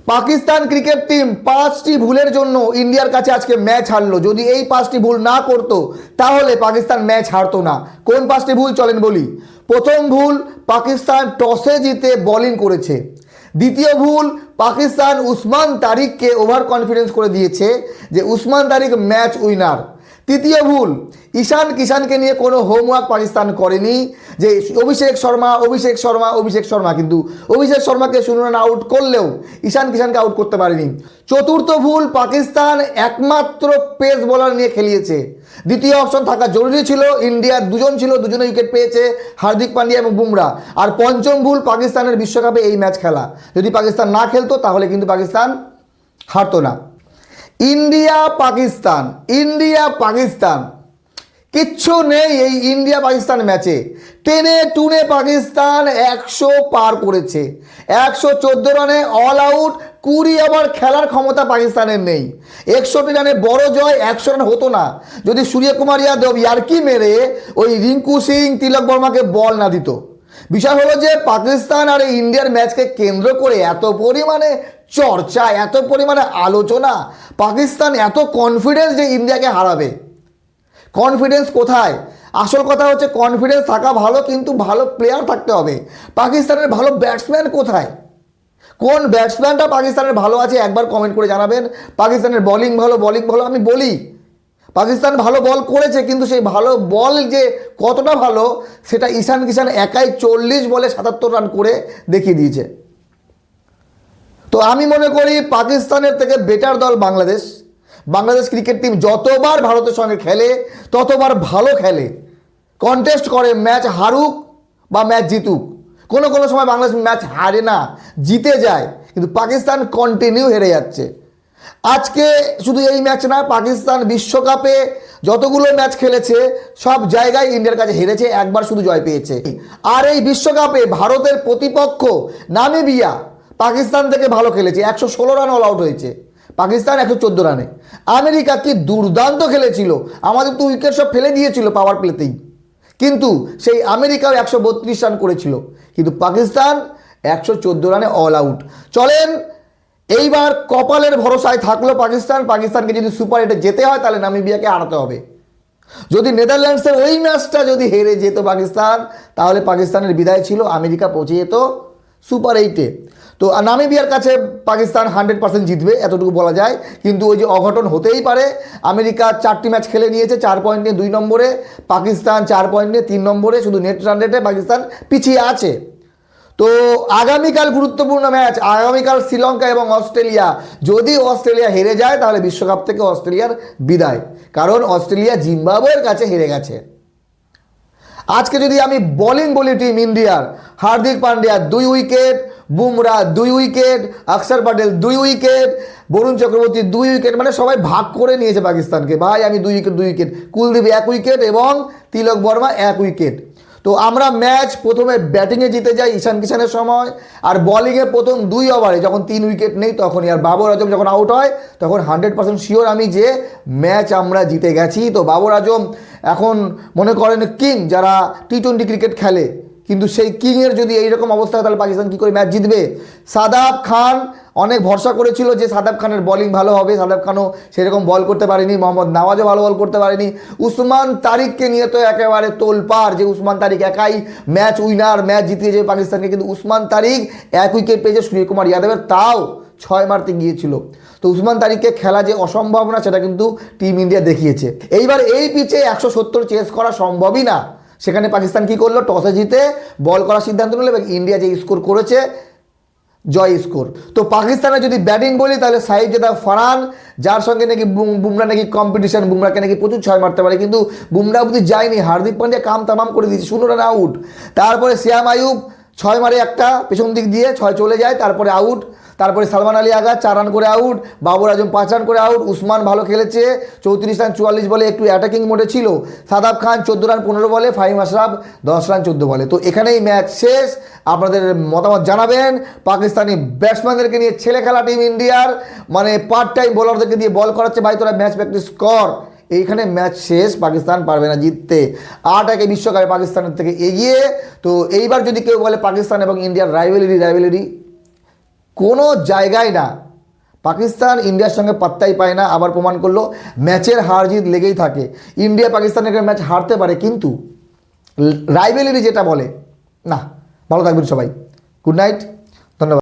Pakistan cricket team 5টি ভুলের জন্য ইন্ডিয়ার কাছে আজকে ম্যাচ হারলো। যদি এই 5টি ভুল না করতো তাহলে পাকিস্তান ম্যাচ হারতো না। কোন 5টি ভুল চলেন বলি। প্রথম ভুল, পাকিস্তান টসে জিতে বোলিং করেছে। দ্বিতীয় ভুল, পাকিস্তান উসমান তারিককে ওভার কনফিডেন্স করে দিয়েছে যে উসমান তারিক ম্যাচ উইনার। তৃতীয় ভুল, ঈশান কিষানকে নিয়ে কোনো হোমওয়ার্ক পাকিস্তান করেনি যে অভিষেক শর্মা, কিন্তু অভিষেক শর্মাকে 0 রান আউট করলেও ঈশান কিষানকে আউট করতে পারেনি। চতুর্থ ভুল, পাকিস্তান একমাত্র পেস বোলার নিয়ে খেলিয়েছে। দ্বিতীয় অপশন থাকা জরুরি ছিল, ইন্ডিয়ার দুজন ছিল, দুজনে উইকেট পেয়েছে, হার্দিক পান্ডিয়া এবং বুমরা। আর পঞ্চম ভুল, পাকিস্তানের বিশ্বকাপে এই ম্যাচ খেলা। যদি পাকিস্তান না খেলতো তাহলে কিন্তু পাকিস্তান হারতো না। ইন্ডিয়া পাকিস্তান কিচ্ছু নেই এই ইন্ডিয়া পাকিস্তান ম্যাচে। টেনে টুনে পাকিস্তান 100 পার করেছে। 114 রানে অল আউট, 20 ওভার খেলার ক্ষমতা পাকিস্তানের নেই। 61 রানে বড় জয়, 100 রান হতো না যদি সূর্যকুমার যাদব ইয়ার্কি মেরে ওই রিঙ্কু সিং, তিলক বর্মাকে বল না দিত। বিষয় হলো যে পাকিস্তান আর ইন্ডিয়ার ম্যাচকে কেন্দ্র করে এত পরিমাণে চর্চা, এত পরিমাণে আলোচনা, পাকিস্তান এত কনফিডেন্স যে ইন্ডিয়াকে হারাবে। কনফিডেন্স কোথায়? আসল কথা হচ্ছে কনফিডেন্স থাকা ভালো, কিন্তু ভালো প্লেয়ার থাকতে হবে। পাকিস্তানের ভালো ব্যাটসম্যান কোথায়? কোন ব্যাটসম্যানটা পাকিস্তানের ভালো আছে একবার কমেন্ট করে জানাবেন। পাকিস্তানের বোলিং ভালো। আমি বলি পাকিস্তান ভালো বল করেছে, কিন্তু সেই ভালো বল যে কতটা ভালো সেটা ঈশান কিষান একাই 40 বলে 77 রান করে দেখিয়ে দিয়েছে। তো আমি মনে করি পাকিস্তানের থেকে বেটার দল বাংলাদেশ ক্রিকেট টিম যতবার ভারতের সঙ্গে খেলে ততবার ভালো খেলে, কন্টেস্ট করে, ম্যাচ হারুক বা ম্যাচ জিতুক। কোনো সময় বাংলাদেশ ম্যাচ হারে না, জিতে যায়, কিন্তু পাকিস্তান কন্টিনিউ হেরে যাচ্ছে। আজকে শুধু এই ম্যাচ না, পাকিস্তান বিশ্বকাপে যতগুলো ম্যাচ খেলেছে সব জায়গায় ইন্ডিয়ার কাছে হেরেছে, একবার শুধু জয় পেয়েছে। আর এই বিশ্বকাপে ভারতের প্রতিপক্ষ নামিবিয়া পাকিস্তান থেকে ভালো খেলেছে, 116 রান অল আউট হয়েছে, পাকিস্তান 114 রানে। আমেরিকা কি দুর্দান্ত খেলেছিল, আমাদের তো উইকেট সব ফেলে দিয়েছিল পাওয়ার প্লেতেই, কিন্তু সেই আমেরিকাও 132 রান করেছিল, কিন্তু পাকিস্তান 114 রানে অল আউট। চলেন এইবার কপালের ভরসায় থাকলো পাকিস্তানকে যদি সুপার 8-এ যেতে হয় তাহলে নামিবিয়াকে হারাতে হবে। যদি নেদারল্যান্ডসের ওই ম্যাচটা যদি হেরে যেত পাকিস্তান, তাহলে পাকিস্তানের বিদায় ছিল, আমেরিকা পৌঁছে যেত সুপার 8-এ। তো নামিবিয়ার কাছে পাকিস্তান 100% জিতবে এতটুকু বলা যায়, কিন্তু ওই যে অঘটন হতেই পারে। আমেরিকা 4টি ম্যাচ খেলে নিয়েছে, 4 পয়েন্ট নিয়ে 2 নম্বরে, পাকিস্তান 4 পয়েন্ট নিয়ে 3 নম্বরে, শুধু নেট রান রেটে পাকিস্তান পিছিয়ে আছে। তো আগামীকাল গুরুত্বপূর্ণ ম্যাচ, আগামীকাল শ্রীলঙ্কা এবং অস্ট্রেলিয়া। যদি অস্ট্রেলিয়া হেরে যায় তাহলে বিশ্বকাপ থেকে অস্ট্রেলিয়ার বিদায়, কারণ অস্ট্রেলিয়া জিম্বাবুয়ের কাছে হেরে গেছে। আজকে যদি আমি বোলিং বলি টিম ইন্ডিয়ার, হার্দিক পান্ডিয়া 2 উইকেট, বুমরা 2 উইকেট, অক্ষর প্যাটেল 2 উইকেট, বরুণ চক্রবর্তী 2 উইকেট, মানে সবাই ভাগ করে নিয়েছে পাকিস্তানকে। ভাই আমি 2 উইকেট, কুলদীপ 1 উইকেট এবং তিলক বর্মা 1 উইকেট। তো আমরা ম্যাচ প্রথমে ব্যাটিংয়ে জিতে যাই ঈশান কিষানের সময়, আর বোলিংয়ে প্রথম 2 ওভারে যখন 3 উইকেট নেই তখনই, আর বাবর আজম যখন আউট হয় তখন 100% শিওর আমি যে ম্যাচ আমরা জিতে গেছি। তো বাবর আজম এখন মনে করেন কিং, যারা টি20 ক্রিকেট খেলে, কিন্তু সেই কিংয়ের যদি এইরকম অবস্থা হয় তাহলে পাকিস্তান কী করে ম্যাচ জিতবে? সাদাব খান অনেক ভরসা করেছিল যে সাদাব খানের বোলিং ভালো হবে, সাদাব খানও সেরকম বল করতে পারেনি, মোহাম্মদ নওয়াজও ভালো বল করতে পারেনি। উসমান তারিককে নিয়ে তো একেবারে তোলপাড় যে উসমান তারিক একাই ম্যাচ উইনার, ম্যাচ জিতিয়ে যাবে পাকিস্তানকে, কিন্তু উসমান তারিক 1 উইকেট পেয়েছে সূর্যকুমার যাদবের, তাও 6 মারতে গিয়েছিল। তো উসমান তারিককে খেলা যে অসম্ভব না সেটা কিন্তু টিম ইন্ডিয়া দেখিয়েছে। এইবার এই পিচে 170 চেস করা সম্ভবই না, সেখানে পাকিস্তান কি করলো, টসে জিতে বল করার সিদ্ধান্ত নিল এবং ইন্ডিয়া যে স্কোর করেছে জয় স্কোর। তো পাকিস্তানে যদি ব্যাটিং বলি তাহলে সাইফজাদা ফারহান, যার সঙ্গে নাকি বুমরা নাকি কম্পিটিশন, বুমরাকে নাকি প্রচুর 6 মারতে পারে, কিন্তু বুমরা অবধি যায়নি, হার্দিক পান্ডিয়া কাম তামাম করে দিয়েছে, 0 রান আউট। তারপরে শ্যাম আয়ুব 6 মারে একটা পেছন দিক দিয়ে, 6 চলে যায়, তারপরে আউট। তারপরে সালমান আলী আগা 4 রান করে আউট, বাবর আজম 5 রান করে আউট। উসমান ভালো খেলেছে, 34 রান 44 বলে, একটু অ্যাটাকিং মোডে ছিল। সাদাব খান 14 রান 15 বলে, ফাহিম আশরাফ 10 রান 14 বলে। তো এখানেই ম্যাচ শেষ। আপনাদের মতামত জানাবেন। পাকিস্তানি ব্যাটসম্যানদেরকে নিয়ে ছেলে খেলা টিম ইন্ডিয়ার, মানে পার্ট টাইম বোলারদেরকে দিয়ে বল করাচ্ছে, ভাই তোরা ম্যাচ প্র্যাকটিস কর। এইখানে ম্যাচ শেষ, পাকিস্তান পারবে না জিততে। 8-1 বিশ্বকাপে পাকিস্তানের থেকে এগিয়ে। তো এইবার যদি কেউ বলে পাকিস্তান এবং ইন্ডিয়ার রাইভেলরি, কোনো জায়গায় না। পাকিস্তান ইন্ডিয়ার সঙ্গে পাত্তাই পায় না, আবার প্রমাণ করলো ম্যাচের হার জিত লেগেই থাকে। ইন্ডিয়া পাকিস্তানের ম্যাচ হারতে পারে, কিন্তু রাইভেলিটি যেটা বলে না। ভালো থাকবেন সবাই, গুড নাইট।